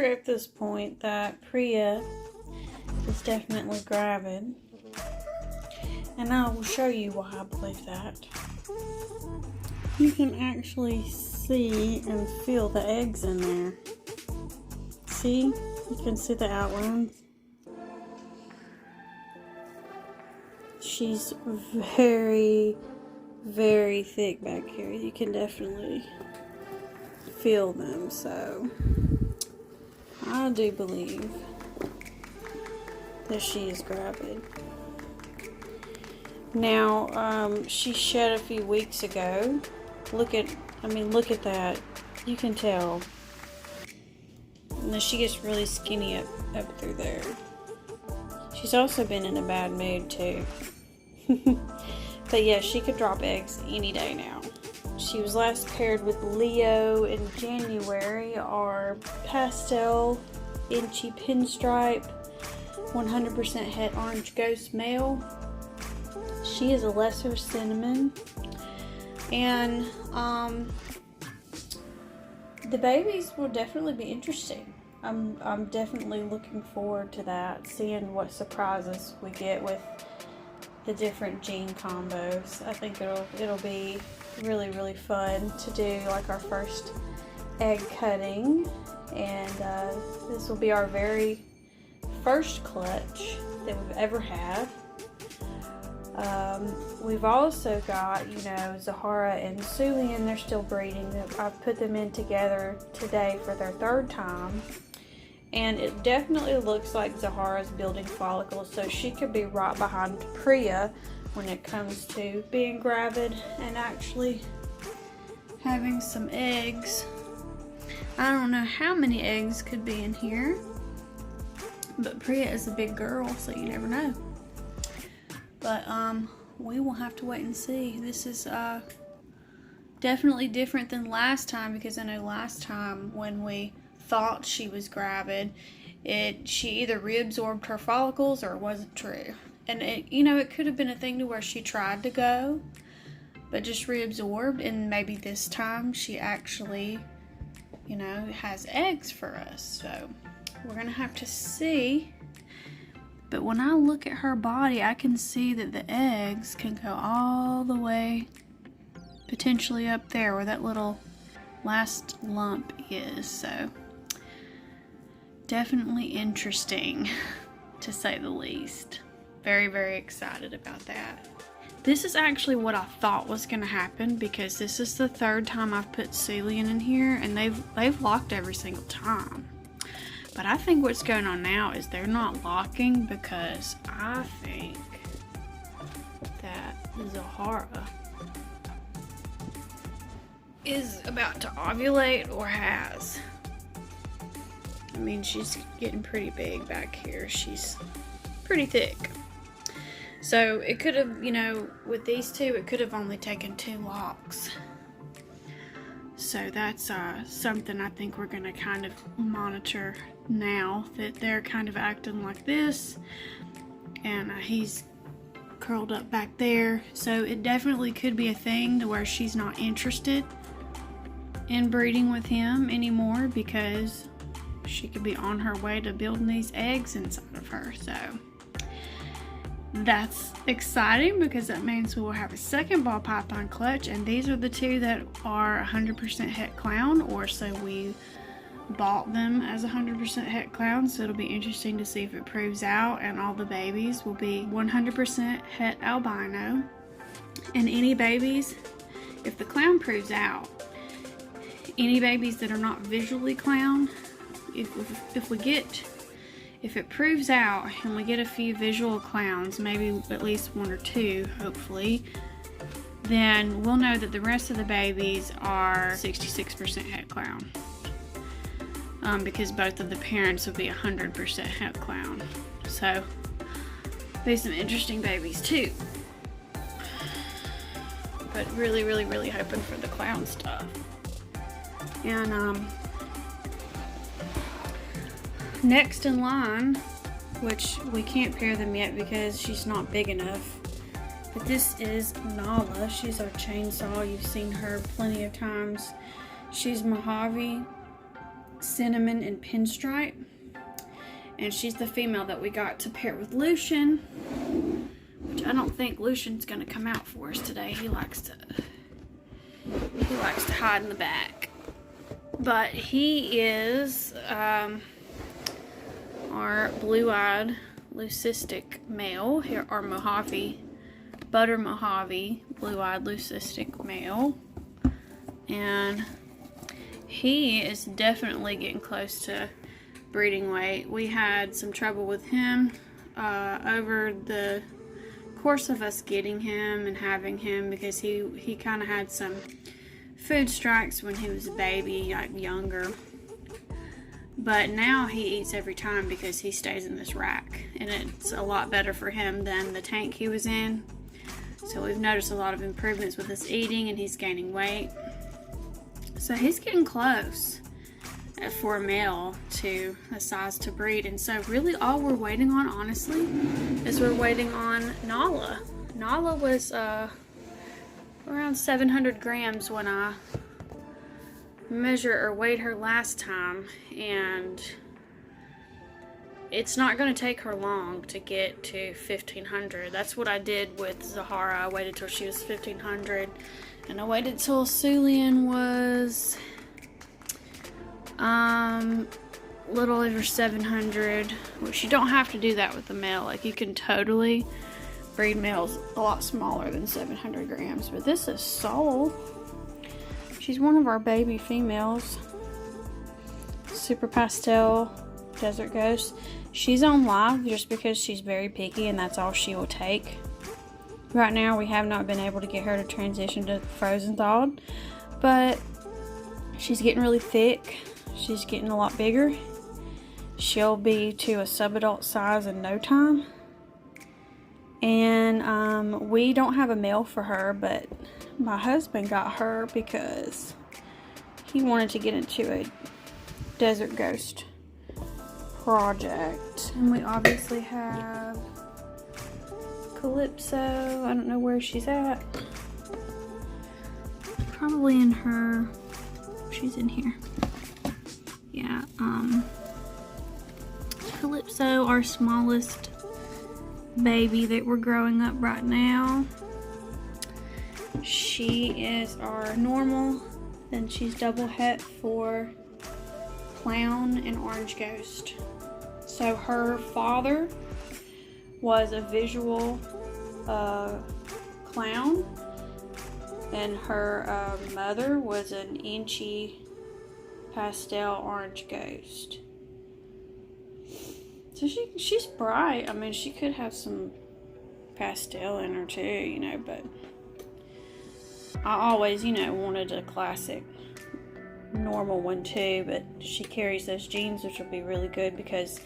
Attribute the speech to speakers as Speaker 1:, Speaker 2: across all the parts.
Speaker 1: sure at this point that Pria is definitely gravid. And I will show you why I believe that. You can actually see and feel the eggs in there. See? You can see the outlines. She's very, very thick back here. You can definitely feel them, so I do believe that she is gravid. Now, she shed a few weeks ago. Look at that. You can tell. And then she gets really skinny up through there. She's also been in a bad mood too. But yeah, she could drop eggs any day now. She was last paired with Leo in January, our pastel inchy pinstripe 100% het orange ghost male. She is a lesser cinnamon, and the babies will definitely be interesting. I'm definitely looking forward to that, seeing what surprises we get with the different gene combos. I think it'll be really, really fun to do like our first egg cutting, and this will be our very first clutch that we've ever had. We've also got, Zahara and Sulian. They're still breeding. I've put them in together today for their third time, and it definitely looks like Zahara's building follicles, so she could be right behind Pria when it comes to being gravid and actually having some eggs. I don't know how many eggs could be in here, but Pria is a big girl, so you never know. But we will have to wait and see. This is definitely different than last time, because I know last time when we thought she was gravid, she either reabsorbed her follicles or it wasn't true. And it could have been a thing to where she tried to go, but just reabsorbed, and maybe this time she actually, has eggs for us. So we're gonna have to see. But when I look at her body, I can see that the eggs can go all the way, potentially up there where that little last lump is. So definitely interesting, to say the least. Very, very excited about that. This is actually what I thought was going to happen, because this is the third time I've put Sulian in here, and they've locked every single time. But I think what's going on now is they're not locking, because I think that Zahara is about to ovulate, or has. I mean, she's getting pretty big back here. She's pretty thick. So it could have, with these two, it could have only taken 2 locks. So that's something I think we're going to kind of monitor now, that they're kind of acting like this, and he's curled up back there. So it definitely could be a thing to where she's not interested in breeding with him anymore, because she could be on her way to building these eggs inside of her. So that's exciting, because that means we will have a second ball python clutch, and these are the two that are 100% het clown, or so we bought them as 100% het clown. So it'll be interesting to see if it proves out, and all the babies will be 100% het albino. And any babies, if the clown proves out, any babies that are not visually clown, if it proves out and we get a few visual clowns, maybe at least 1 or 2, hopefully, then we'll know that the rest of the babies are 66% het clown. Because both of the parents will be 100% het clown. So, be some interesting babies too. But really, really, really hoping for the clown stuff. And next in line, which we can't pair them yet because she's not big enough, but this is Nala. She's our chainsaw. You've seen her plenty of times. She's Mojave, Cinnamon and Pinstripe. And she's the female that we got to pair with Lucian, which I don't think Lucian's gonna come out for us today. He likes to hide in the back. But he is our blue-eyed leucistic male, here our Mojave, butter Mojave, blue-eyed leucistic male. And he is definitely getting close to breeding weight. We had some trouble with him over the course of us getting him and having him, because he kind of had some food strikes when he was a baby, like younger. But now he eats every time because he stays in this rack, and it's a lot better for him than the tank he was in. So we've noticed a lot of improvements with his eating, and he's gaining weight. So he's getting close for a male to a size to breed. And so really all we're waiting on, honestly, is we're waiting on Nala. Nala was around 700 grams when I measured or weighed her last time, and it's not going to take her long to get to 1500. That's what I did with Zahara. I waited till she was 1500, and I waited till Sulian was little over 700, which you don't have to do that with the male. Like, you can totally breed males a lot smaller than 700 grams. But this is Soul. She's one of our baby females. Super Pastel Desert Ghost. She's on live just because she's very picky, and that's all she will take. Right now we have not been able to get her to transition to frozen thawed, but she's getting really thick. She's getting a lot bigger. She'll be to a subadult size in no time. And we don't have a male for her, but my husband got her because he wanted to get into a Desert Ghost project. And we obviously have Calypso. I don't know where she's at. Probably in her, she's in here. Yeah, Calypso, our smallest baby that we're growing up right now. She is our normal, then she's double het for Clown and Orange Ghost. So her father was a visual clown, and her mother was an inchy pastel Orange Ghost. So she's bright. I mean, she could have some pastel in her too, you know, but I always, you know, wanted a classic normal one too, but she carries those genes, which will be really good because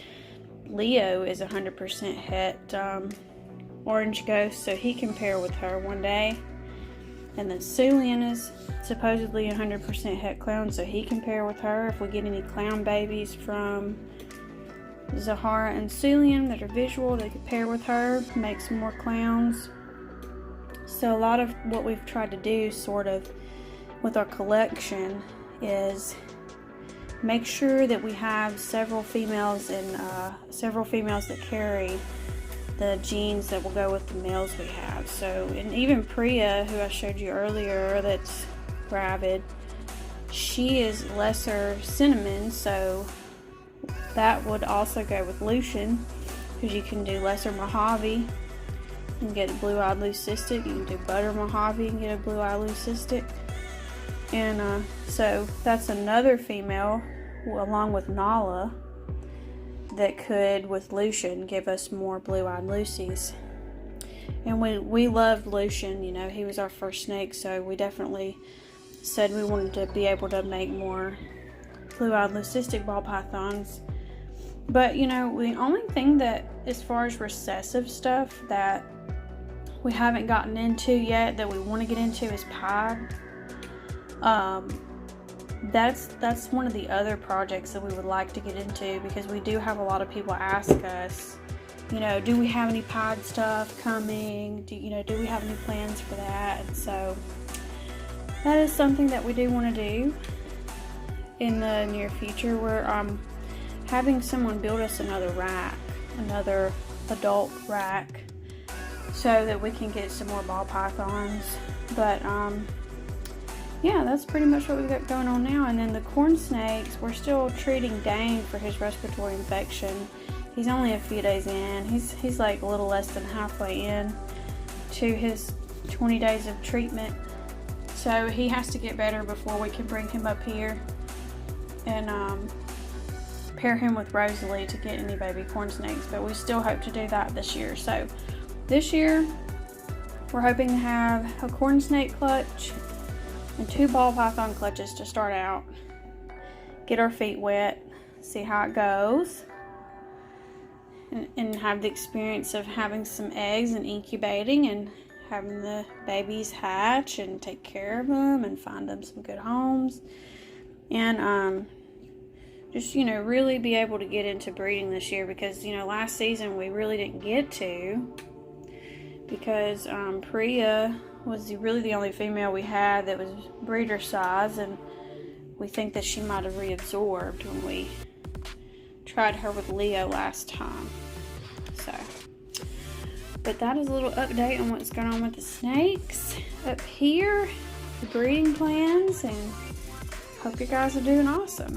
Speaker 1: Leo is 100% het Orange Ghost, so he can pair with her one day. And then Sulian is supposedly 100% het clown, so he can pair with her. If we get any clown babies from Zahara and Sulian that are visual, they could pair with her, make some more clowns. So a lot of what we've tried to do sort of with our collection is make sure that we have several females and several females that carry the genes that will go with the males we have. So, and even Pria, who I showed you earlier, that's Gravid, she is lesser cinnamon, so that would also go with Lucian, because you can do lesser Mojave and get a blue-eyed leucistic. You can do butter Mojave and get a blue-eyed leucistic. And so that's another female, along with Nala, that could, with Lucian, give us more blue-eyed Lucies. And we loved Lucian, you know, he was our first snake, so we definitely said we wanted to be able to make more blue-eyed leucistic ball pythons. But, you know, the only thing that, as far as recessive stuff, that we haven't gotten into yet, that we want to get into, is pied. That's one of the other projects that we would like to get into, because we do have a lot of people ask us, you know, do we have any pied stuff coming? Do we have any plans for that? And so that is something that we do want to do. in the near future, we're having someone build us another rack, another adult rack, so that we can get some more ball pythons. But yeah, that's pretty much what we've got going on now. And then the corn snakes, we're still treating Dane for his respiratory infection. He's only a few days in. He's like a little less than halfway in to his 20 days of treatment. So he has to get better before we can bring him up here and pair him with Rosalie to get any baby corn snakes. But we still hope to do that this year. So this year, we're hoping to have a corn snake clutch and 2 ball python clutches to start out. Get our feet wet, see how it goes, and have the experience of having some eggs and incubating and having the babies hatch and take care of them and find them some good homes. And just, you know, really be able to get into breeding this year, because, you know, last season we really didn't get to, because Pria was really the only female we had that was breeder size, and we think that she might have reabsorbed when we tried her with Leo last time. So, but that is a little update on what's going on with the snakes up here, the breeding plans, and hope you guys are doing awesome.